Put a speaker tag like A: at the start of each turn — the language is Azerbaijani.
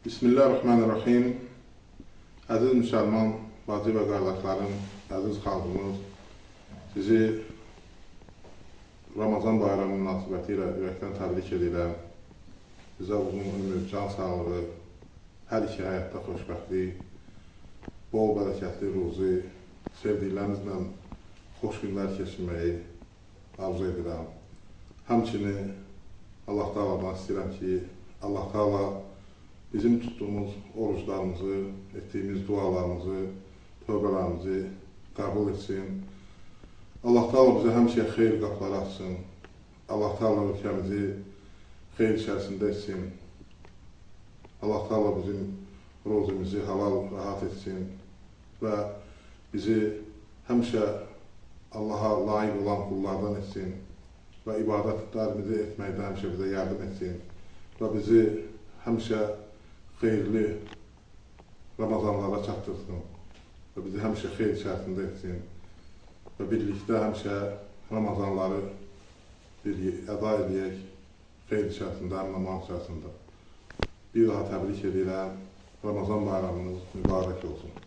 A: Bismillahirrahmanirrahim. Əziz müsəlman, bacı və qardaşlarım, əziz xalqımız, sizi Ramazan bayramı münasibəti ilə ürəkdən təbrik edirəm. Bizə uzun ömür, can sağlığı, hər iki həyatda xoşbəxtlik, bol bərəkətli ruzi, sevdiklərinizlə xoş günlər keçirməyi arzu edirəm. Həmçinin Allah Teala'dan istəyirəm ki, Allah Teala bizim tuttuğumuz oruçlarımızı, etdiyimiz dualarımızı, tövbələrimizi qəbul etsin. Allah Teala bizə həmişə xeyir qapıları açsın. Allah Teala ölkəmizi xeyir içərisində etsin. Allah Teala bizim rozimizi halal rahat etsin və bizi həmişə Allaha layiq olan kullardan etsin və ibadətlərimizi etməkdə həmişə bizə yardım etsin və bizi həmişə xeyirli Ramazanlara çatdırsın və bizi həmişə xeyir içərisində etsin və birlikdə həmişə Ramazanları əda edək, xeyir içərisində, əmin-aman içərisində. Bir daha təbrik edirəm, Ramazan bayramınız mübarək olsun.